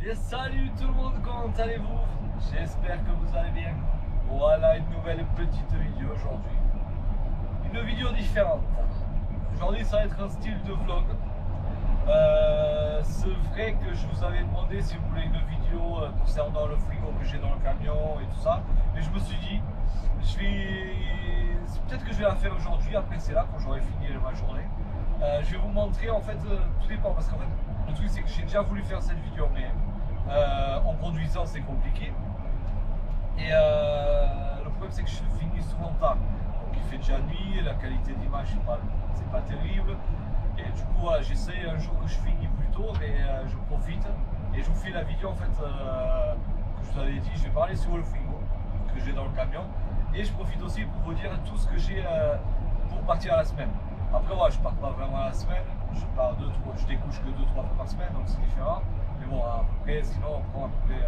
Et salut tout le monde, comment allez-vous? J'espère que vous allez bien. Voilà une nouvelle petite vidéo aujourd'hui. Une vidéo différente. Aujourd'hui ça va être un style de vlog. C'est vrai que je vous avais demandé si vous voulez une vidéo concernant le frigo que j'ai dans le camion et tout ça. Mais je me suis dit, peut-être que je vais la faire aujourd'hui, après c'est là quand j'aurai fini ma journée. Je vais vous montrer en fait, tout dépend parce qu'en fait le truc c'est que j'ai déjà voulu faire cette vidéo mais en conduisant c'est compliqué. Et le problème c'est que je finis souvent tard. Donc il fait déjà nuit, la qualité d'image c'est pas terrible. Et du coup voilà, j'essaie un jour que je finis plus tôt mais je profite et je vous fais la vidéo en fait que je vous avais dit, je vais parler sur le frigo que j'ai dans le camion. Et je profite aussi pour vous dire tout ce que j'ai pour partir à la semaine. Après voilà, je pars pas vraiment à la semaine, je découche que 2-3 fois par semaine, donc c'est différent. Mais bon, à peu près, sinon on prend à peu près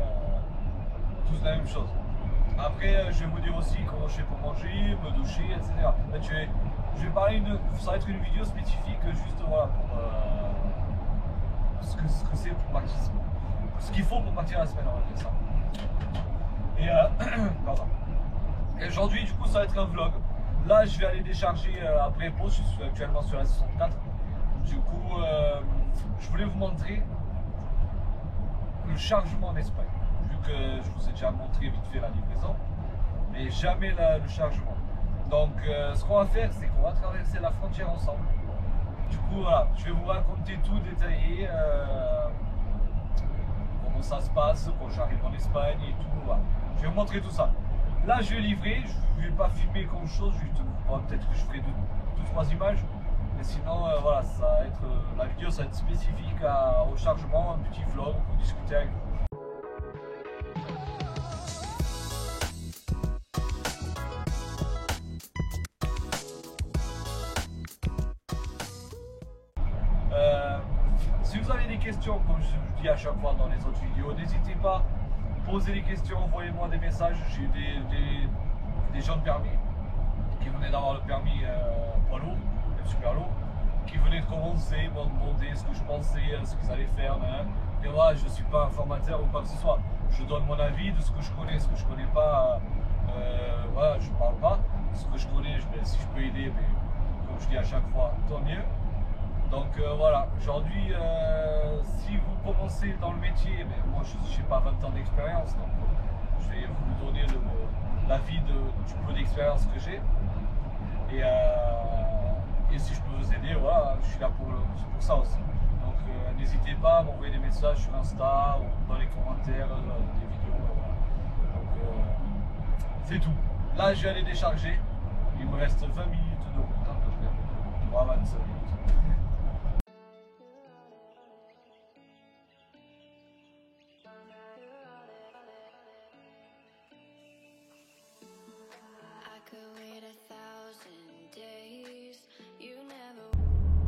tous la même chose. Après, je vais vous dire aussi comment je fais pour manger, me doucher, etc. Là, je vais parler ça va être une vidéo spécifique juste voilà pour ce que c'est pour partir, ce qu'il faut pour partir à la semaine, on va dire ça. Et pardon. Et aujourd'hui, du coup, ça va être un vlog. Là, je vais aller décharger après pause. Je suis actuellement sur la 64. Du coup, je voulais vous montrer le chargement en Espagne. Vu que je vous ai déjà montré vite fait la livraison, mais jamais le chargement. Donc, ce qu'on va faire, c'est qu'on va traverser la frontière ensemble. Du coup, voilà, je vais vous raconter tout détaillé. Comment ça se passe quand j'arrive en Espagne et tout. Voilà. Je vais vous montrer tout ça. Là, je vais livrer, je ne vais pas filmer grand chose, peut-être que je ferai 2-3 images, mais sinon, voilà, ça va être, la vidéo ça va être spécifique au chargement, un petit vlog pour discuter avec vous. Si vous avez des questions, comme je dis à chaque fois dans les autres vidéos, n'hésitez pas. Posez des questions, envoyez-moi des messages. J'ai eu des gens de permis qui venaient d'avoir le permis poids lourd, super lourd, qui venaient de commencer, m'ont demandé ce que je pensais, ce qu'ils allaient faire. Et voilà, je ne suis pas informateur ou quoi que ce soit. Je donne mon avis de ce que je connais, ce que je ne connais pas. Voilà, je ne parle pas. Ce que je connais, si je peux aider, mais comme je dis à chaque fois, tant mieux. Donc voilà, aujourd'hui, si vous commencez dans le métier, mais moi je n'ai pas 20 ans d'expérience, donc je vais vous donner l'avis du peu d'expérience que j'ai. Et si je peux vous aider, voilà, je suis là pour ça aussi. Donc n'hésitez pas à m'envoyer des messages sur Insta ou dans les commentaires des vidéos. Voilà. Donc c'est tout. Là je vais aller décharger. Il me reste 20 minutes de route, hein, je vais 25 minutes.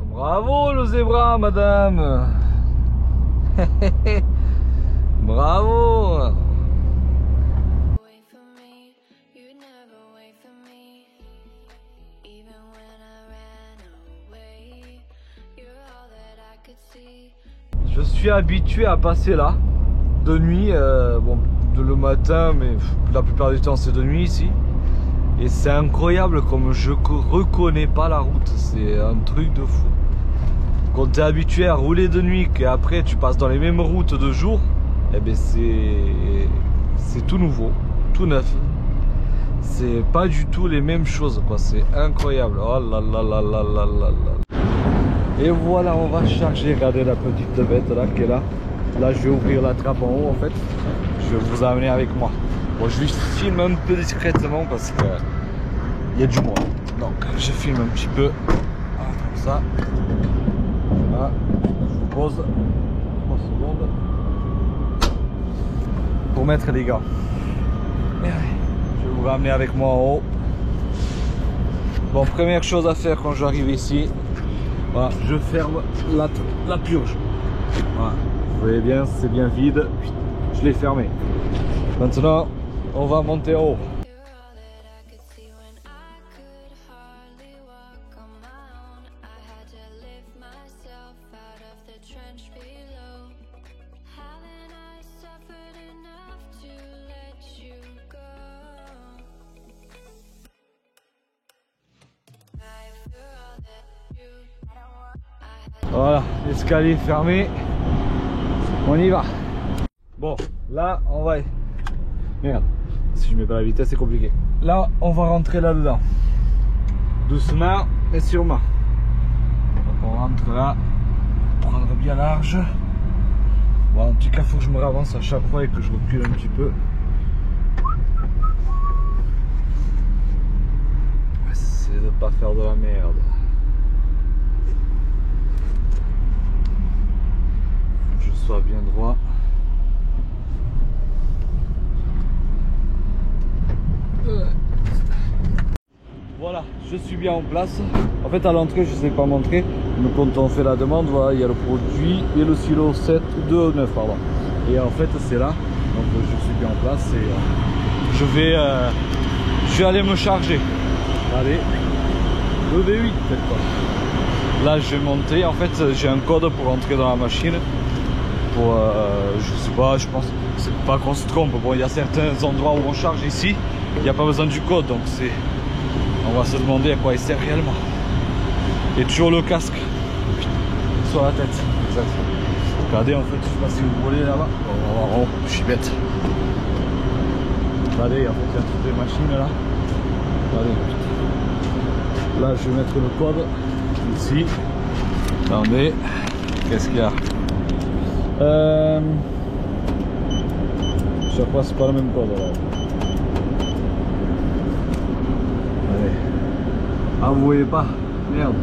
Bravo le zébra, madame. Bravo. Je suis habitué à passer là, de nuit, bon, le matin, mais la plupart du temps c'est de nuit ici. Et c'est incroyable comme je reconnais pas la route, c'est un truc de fou. Quand tu es habitué à rouler de nuit, qu'après tu passes dans les mêmes routes de jour, eh ben c'est tout nouveau, tout neuf. C'est pas du tout les mêmes choses, quoi. C'est incroyable. Oh là là là là là là là. Et voilà, on va charger. Regardez la petite bête là qui est là. Là, je vais ouvrir la trappe en haut en fait. Je vais vous amener avec moi. Bon, je filme un peu discrètement parce que il y a du monde. Donc, je filme un petit peu. Voilà, comme ça. Voilà, je vous pose 3 secondes pour mettre les gars. Je vais vous ramener avec moi en haut. Bon, première chose à faire quand j'arrive ici, voilà, je ferme la purge. Voilà, vous voyez bien, c'est bien vide. Je l'ai fermé. Maintenant, on va monter en haut. Voilà, l'escalier fermé. On y va. Bon, là on va... Merde, si je mets pas la vitesse c'est compliqué. Là on va rentrer là-dedans. Doucement et sûrement. Donc on rentre là. Prendre bien large. Bon, en tout cas faut que je me ravance à chaque fois et que je recule un petit peu. Essayer de pas faire de la merde. Faut que je sois bien droit. Voilà, je suis bien en place. En fait à l'entrée je ne sais pas montrer, mais quand on fait la demande, voilà, il y a le produit et le silo 7, 2, 9 pardon. Et en fait c'est là, donc je suis bien en place et je vais aller me charger. Allez, le V8 peut-être pas. Là je vais monter, en fait j'ai un code pour entrer dans la machine. Pour, je sais pas, je pense, c'est pas qu'on se trompe. Bon, il y a certains endroits où on charge ici, il n'y a pas besoin du code, donc c'est... On va se demander à quoi il sert réellement. Et toujours le casque sur la tête. Exactement. Regardez en fait, je sais pas si vous voulez là-bas. Oh, je suis bête. Regardez, en fait il y a toutes les machines là. Regardez. Là je vais mettre le code. Ici. Attendez. Qu'est-ce qu'il y a? Chaque fois c'est pas le même code là. Ah vous voyez pas, merde.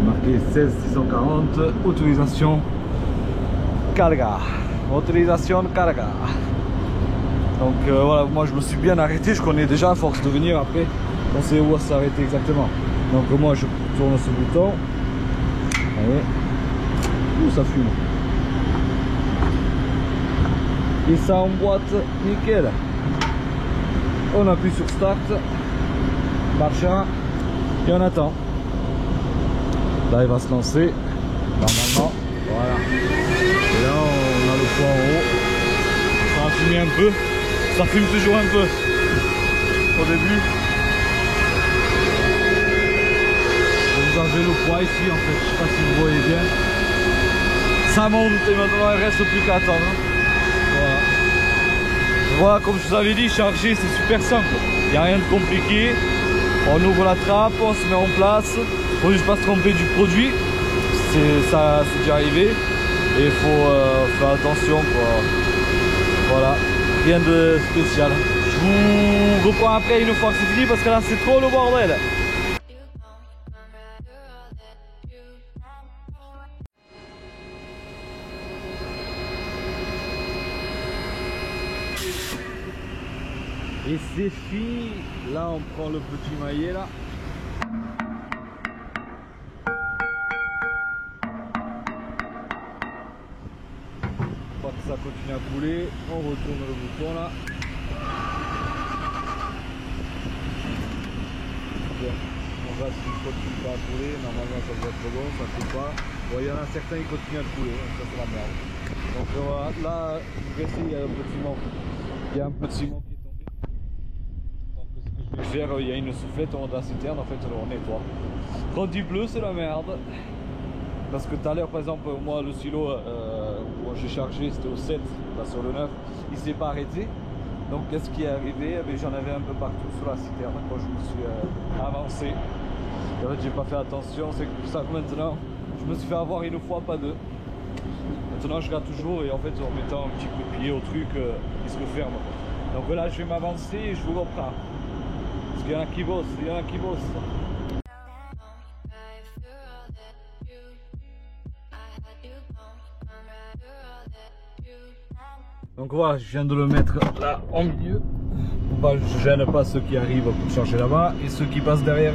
Marqué 16640, autorisation carga. Autorisation carga. Donc voilà, moi je me suis bien arrêté, je connais déjà à force de venir après, on sait où s'arrêter exactement. Donc moi je tourne ce bouton. Allez. Ouh ça fume. Et ça emboîte nickel. On appuie sur start. Marche et on attend. Là il va se lancer normalement. Voilà. Et là on a le poids en haut. Ça va fumer un peu. Ça fume toujours un peu au début. Vous avez le poids ici en fait. Je sais pas si vous voyez bien. Ça monte et maintenant il reste plus qu'à attendre. Voilà. Voilà, comme je vous avais dit, charger c'est super simple. Il n'y a rien de compliqué. On ouvre la trappe, on se met en place. Il faut juste pas se tromper du produit. Ça c'est déjà arrivé. Et il faut faire attention quoi. Voilà, rien de spécial. Je vous reprends après une fois que c'est fini parce que là c'est trop le bordel. Et c'est fini. Là on prend le petit maillet là. Une fois que ça continue à couler, on retourne le bouton là. Bon, on va s'il ne continue pas à couler, normalement ça doit être bon, ça ne fait pas. Bon, il y en a certains qui continuent à couler, ça c'est la merde. Donc voilà, là, vous verrez, il y a un petit mot. Il y a un petit mot qui est tombé. Donc ce que je vais faire, il y a une soufflette en haut de la citerne, en fait on nettoie. Quand il pleut, c'est la merde. Parce que tout à l'heure, par exemple, moi le silo où j'ai chargé, c'était au 7, là sur le 9, il s'est pas arrêté. Donc qu'est-ce qui est arrivé? J'en avais un peu partout sur la citerne quand je me suis avancé. Et en fait j'ai pas fait attention, c'est pour ça que maintenant je me suis fait avoir une fois, pas deux. Maintenant je regarde toujours et en fait en mettant un petit coup de pied au truc, il se referme. Donc là je vais m'avancer et je vous reprends. Parce qu'il y en a qui bossent, il y en a qui bossent. Donc voilà, je viens de le mettre là en milieu. Pour pas, je gêne pas ceux qui arrivent pour charger là-bas et ceux qui passent derrière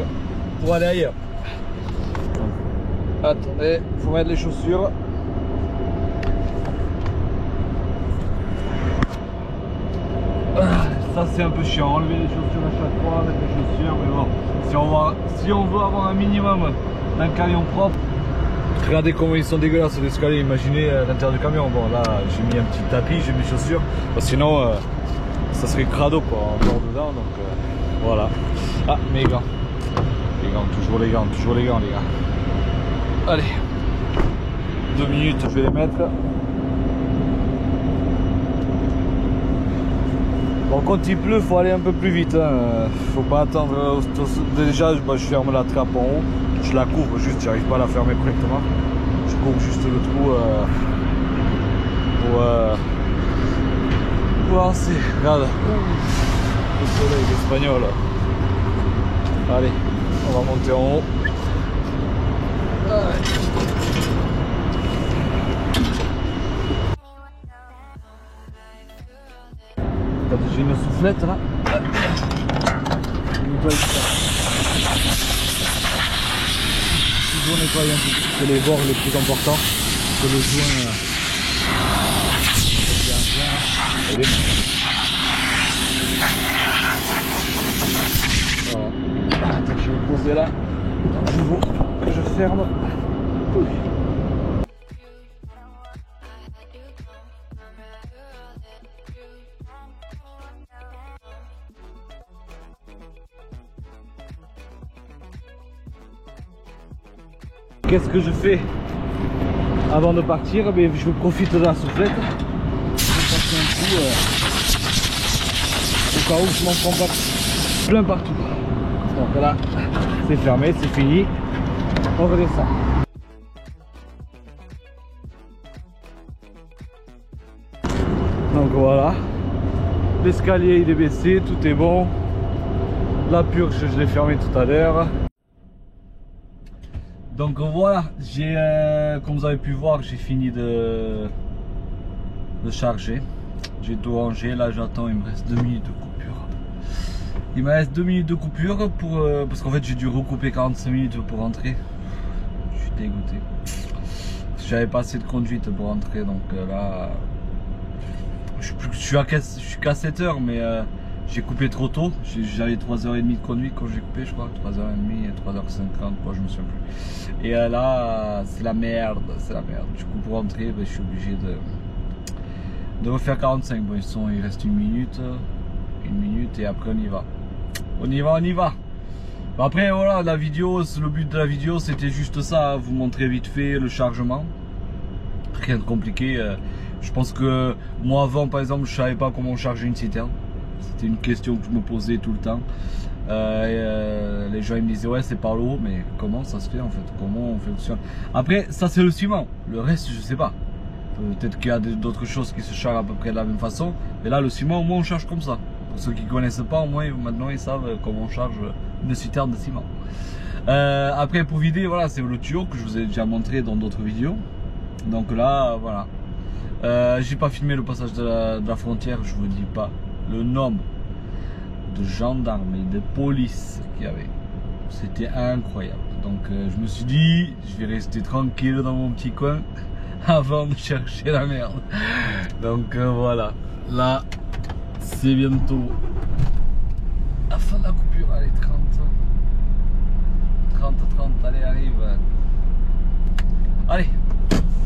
pour aller ailleurs. Donc, attendez, il faut mettre les chaussures. Ça c'est un peu chiant, enlever les chaussures à chaque fois, mettre les chaussures, mais bon, si on veut avoir un minimum d'un camion propre. Regardez comment ils sont dégueulasses les escaliers, imaginez l'intérieur du camion. Bon là j'ai mis un petit tapis, j'ai mis chaussures, sinon ça serait crado quoi, encore dedans, donc voilà. Ah mes gants, toujours les gants les gars. Allez, 2 minutes, je vais les mettre. Bon, quand il pleut, faut aller un peu plus vite. Hein. Faut pas attendre. Déjà, je ferme la trappe en haut. Je la couvre juste, j'arrive pas à la fermer correctement. Je couvre juste le trou pour avancer. Regarde, le soleil espagnol. Allez, on va monter en haut. J'ai une soufflette là. Toujours nettoyer un peu. C'est les bords les plus importants. Que le joint. Voilà. Je vais me poser là. À nouveau que je ferme. Qu'est-ce que je fais avant de partir? Mais je profite de la soufflette. Je vais passer un coup au cas où je m'en prends pas plein partout. Donc là, c'est fermé, c'est fini. On redescend. Donc voilà, l'escalier il est baissé, tout est bon. La purge je l'ai fermée tout à l'heure. Donc voilà, comme vous avez pu voir, j'ai fini de charger. J'ai tout rangé, là j'attends, il me reste 2 minutes de coupure. Il me reste 2 minutes de coupure parce qu'en fait j'ai dû recouper 45 minutes pour rentrer. Je suis dégoûté. J'avais pas assez de conduite pour rentrer, donc là je suis qu'à 7 heures, mais j'ai coupé trop tôt. J'avais 3h30 de conduite quand j'ai coupé, je crois, 3h30 et 3h50, moi je me souviens plus. Et là c'est la merde, c'est la merde. Du coup pour rentrer, je suis obligé de refaire 45. Bon, il reste une minute et après on y va. On y va. Bon, après voilà, la vidéo, le but de la vidéo c'était juste ça, vous montrer vite fait le chargement. Rien de compliqué. Je pense que moi avant par exemple je savais pas comment charger une citerne. C'était une question que je me posais tout le temps. Les gens ils me disaient ouais c'est par l'eau, mais comment ça se fait en fait? Comment on fonctionne? Après ça c'est le ciment, le reste je sais pas. Peut-être qu'il y a d'autres choses qui se chargent à peu près de la même façon. Mais là le ciment au moins on charge comme ça. Pour ceux qui ne connaissent pas, au moins maintenant ils savent comment on charge une citerne de ciment. Après pour vider, voilà, c'est le tuyau que je vous ai déjà montré dans d'autres vidéos. Donc là voilà. J'ai pas filmé le passage de la frontière, je vous dis pas le nombre de gendarmes et de police qu'il y avait. C'était incroyable. Donc je me suis dit, je vais rester tranquille dans mon petit coin avant de chercher la merde. Donc voilà, là c'est bientôt la fin de la coupure. Allez, 30, allez, arrive. Allez,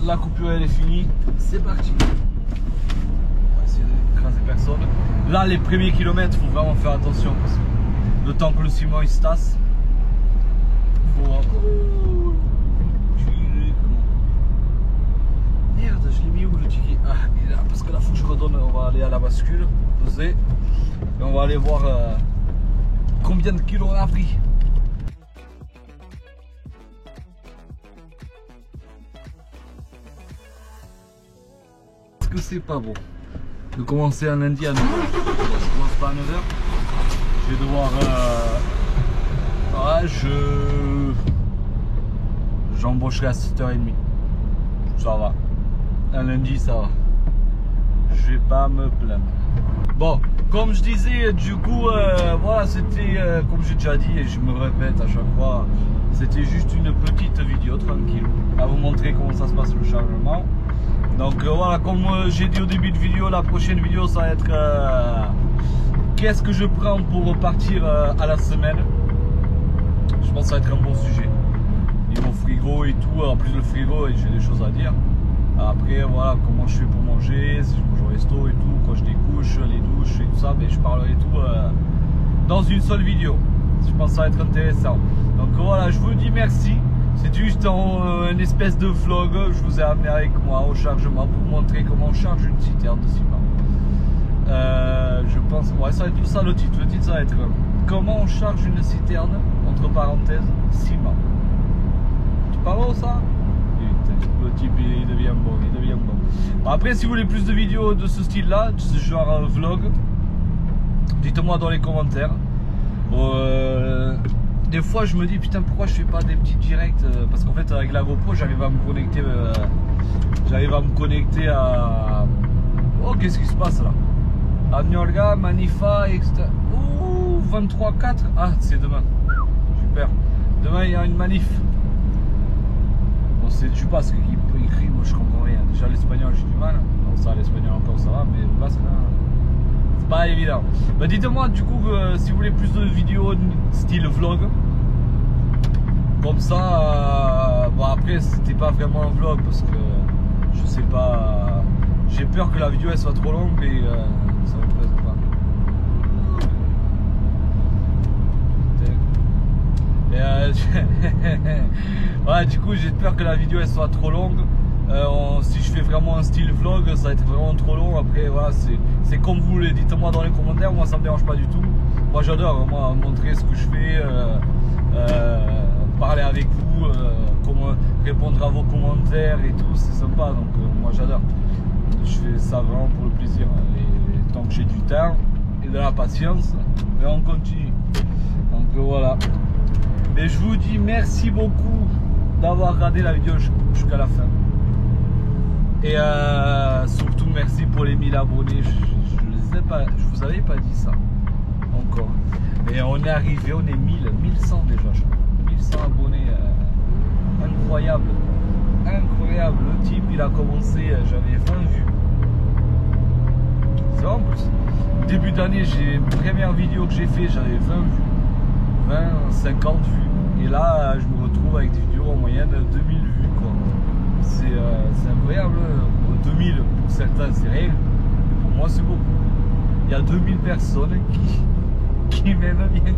la coupure elle est finie, c'est parti. On va essayer d'écraser personne. Là les premiers kilomètres, il faut vraiment faire attention parce que le temps que le ciment il se tasse, faut... Merde, je l'ai mis où le ticket? Ah, il est là, parce que là faut que je redonne. On va aller à la bascule, peser, et on va aller voir combien de kilos on a pris. Est-ce que c'est pas beau de commencer un lundi à 9h? Je commence pas à 9h. Je vais devoir... j'embaucherai à 7h30. Ça va. Un lundi, ça va. Je vais pas me plaindre. Bon, comme je disais, du coup, voilà, c'était, comme j'ai déjà dit et je me répète à chaque fois, c'était juste une petite vidéo tranquille à vous montrer comment ça se passe le chargement. Donc voilà, comme j'ai dit au début de vidéo, la prochaine vidéo ça va être qu'est-ce que je prends pour repartir à la semaine. Je pense que ça va être un bon sujet. Niveau frigo et tout, en plus le frigo, j'ai des choses à dire. Après voilà, comment je fais pour manger, si je mange au resto et tout, quand je découche, les douches et tout ça, mais je parlerai tout dans une seule vidéo. Je pense que ça va être intéressant. Donc voilà, je vous dis merci C'est juste une espèce de vlog. Je vous ai amené avec moi au chargement pour vous montrer comment on charge une citerne de ciment. Je pense, ouais, ça va être tout ça le titre. Le titre, ça va être comment on charge une citerne, entre parenthèses, ciment. Tu parles ça? Le type il devient bon, il devient bon. Bon. Après, si vous voulez plus de vidéos de ce style là, de ce genre vlog, dites-moi dans les commentaires. Des fois je me dis putain pourquoi je fais pas des petits directs, parce qu'en fait avec la GoPro j'arrive à me connecter à oh qu'est-ce qui se passe là, Agnorga, Manifa, etc. Ouh 23-4, ah c'est demain, super, demain il y a une manif. Bon, je sais pas ce qu'il écrit, moi je comprends rien. Déjà l'espagnol j'ai du mal. Non, ça l'espagnol encore ça va, mais le basque là, c'est pas évident. Bah, dites-moi du coup si vous voulez plus de vidéos style vlog. Comme ça, bon après c'était pas vraiment un vlog parce que je sais pas. J'ai peur que la vidéo elle soit trop longue et ça me plaise pas. Ouais, du coup j'ai peur que la vidéo elle soit trop longue. Si je fais vraiment un style vlog, ça va être vraiment trop long. Après voilà, c'est comme vous voulez, dites-moi dans les commentaires, moi ça me dérange pas du tout. Moi j'adore moi montrer ce que je fais, parler avec vous, comment répondre à vos commentaires et tout, c'est sympa, donc moi j'adore. Je fais ça vraiment pour le plaisir et tant que j'ai du temps et de la patience, et on continue. Donc voilà. Et je vous dis merci beaucoup d'avoir regardé la vidéo jusqu'à la fin. Et surtout merci pour les 1000 abonnés. Je vous avais pas dit ça encore. Et on est arrivé, on est 1100 déjà, je crois. 1100 abonnés. Incroyable. Incroyable. Le type il a commencé, j'avais 20 vues. C'est en plus. Début d'année, j'ai une première vidéo que j'ai fait, j'avais 20 vues. 20, 50 vues. Et là, je me retrouve avec des vidéos en moyenne 2000 vues, quoi. C'est incroyable. 2000 pour certains, c'est rien. Mais pour moi, c'est beaucoup. Il y a 2000 personnes qui m'aiment bien.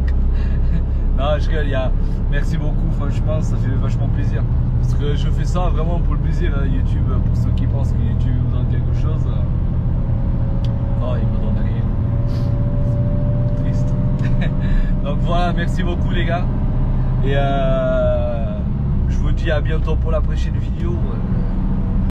Non, je rigole. Merci beaucoup, franchement, ça fait vachement plaisir. Parce que je fais ça vraiment pour le plaisir. YouTube, pour ceux qui pensent que YouTube me donne quelque chose, non, il me donne rien. Triste. Donc voilà, merci beaucoup les gars. Et je vous dis à bientôt pour la prochaine vidéo.